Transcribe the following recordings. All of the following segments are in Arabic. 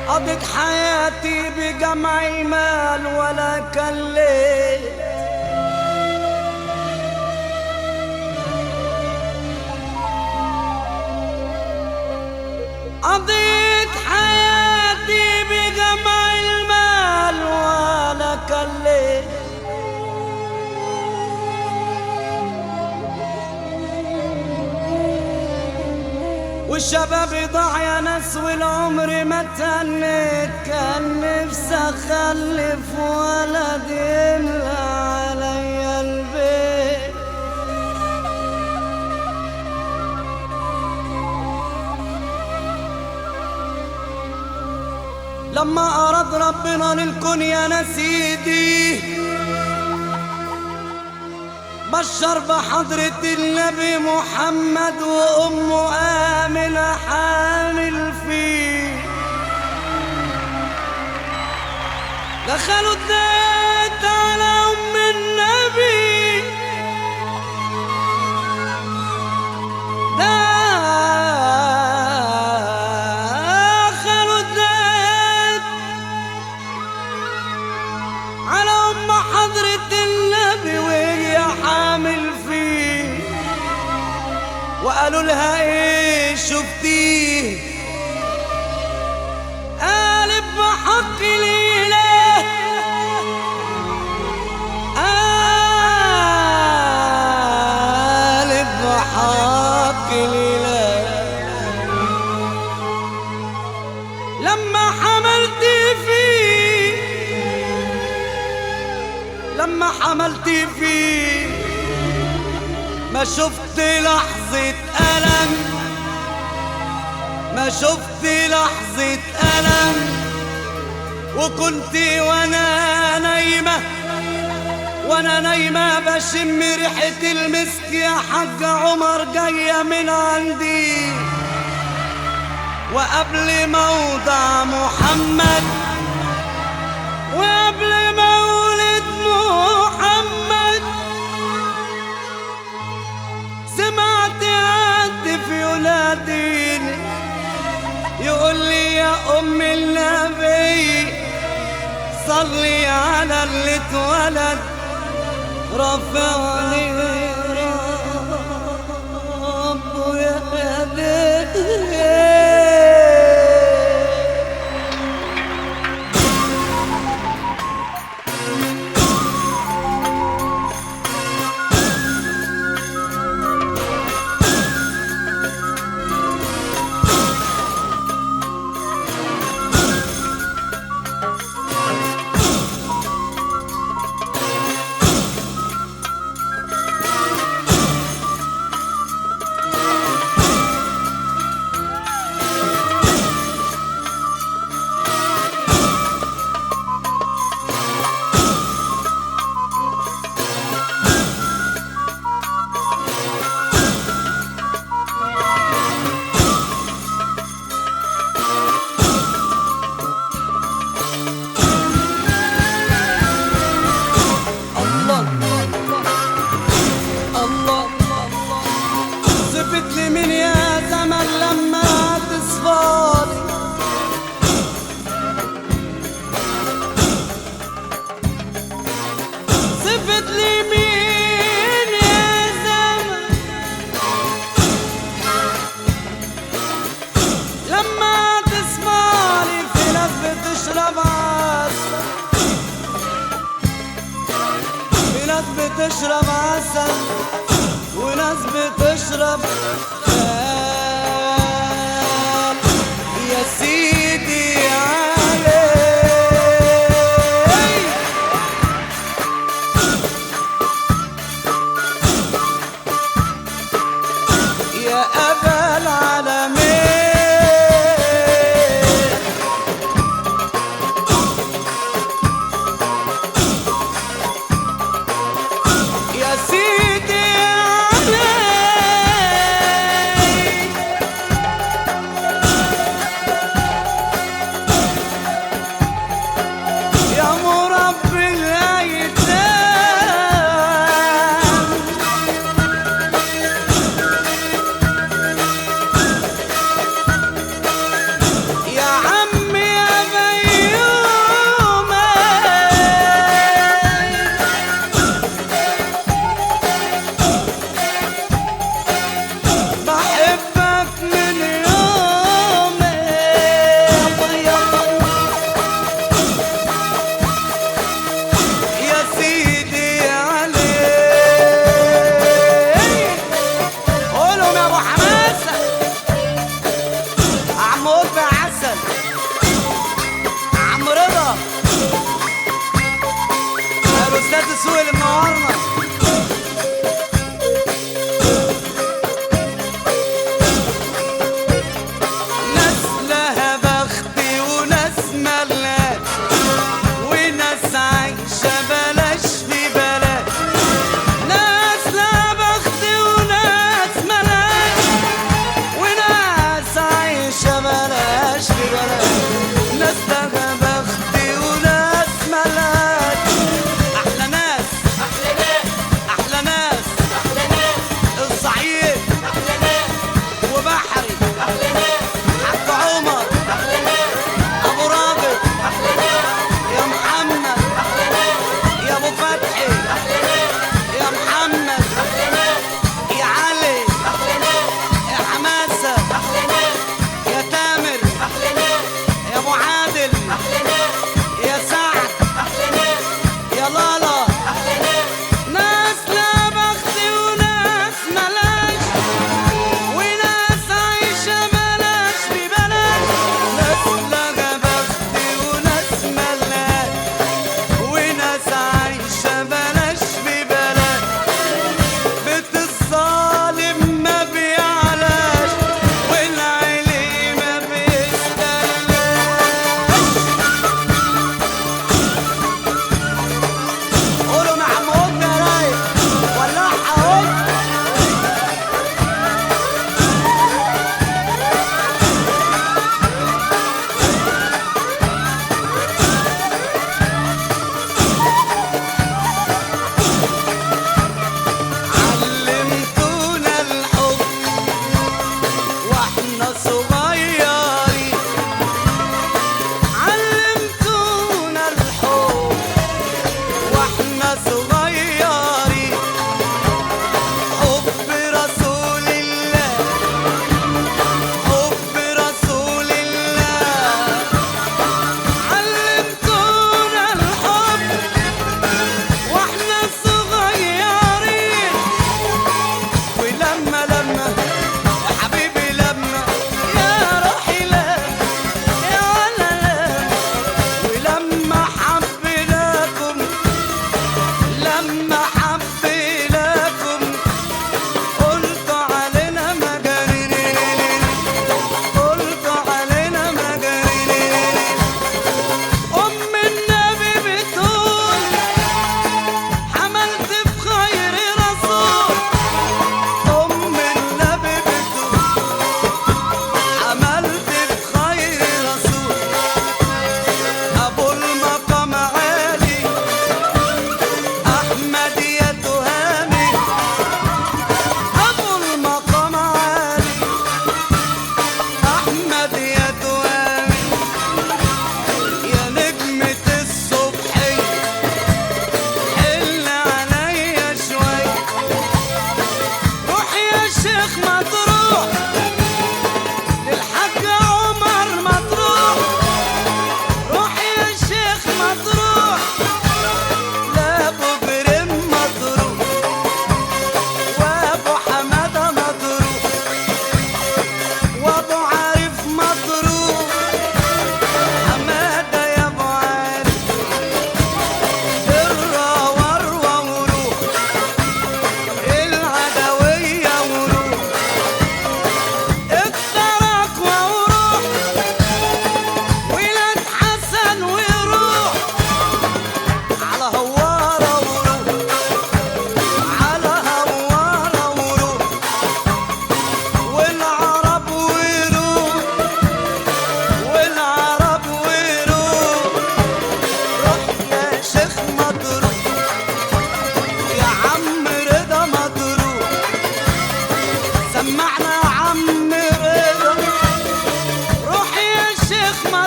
قضيت حياتي بجمع المال ولا كليت قضيت حياتي بجمع المال ولا كليت والشباب ضاع يا ناس والعمر ما تنيت كان نفسي اخلف ولد يملى عليا البيت لما اراد ربنا للكون يا نسيدي بشر بحضرة النبي محمد وأمه آمنة حامل فيه دخلوا الديت على أم النبي دخلوا الديت على أم حضرة النبي وهي حامل فيه وقالوا لها ايه شفتيه قالت بحق ليلة قالت بحق ليلة لما حملت فيه لما حملت فيه ما شفت لحظة ألم ما شفت لحظة ألم وكنت وانا نايمة بشم ريحة المسك يا حاج عمر جاية من عندي وقبل موضع محمد وقبل مولد محمد سمعت هاتف يناديني يقول لي يا أم النبي صلي على اللي اتولد رفعني ربه يا هديه بتشرب عسل وناس بتشرب خال. يا سيدي علي يا أبا العالمين، يا سيدي علي يا مربي الأيتام، يا عمي يا بيومي بحبك من يومي يا سيدي علي. قولهم يا ابو حماسه عم قطب عسل عم رضا الاستاذ السوق اللي منورنا. ناس لها بختي وناس ملاش وناس عايشة بلاش في بلاش. ناس لها بختي وناس ملاش وناس عايشة بلاش في بلاش. ناس لها بختي وناس ملاش. أحلى ناس أحلى ناس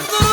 مبروك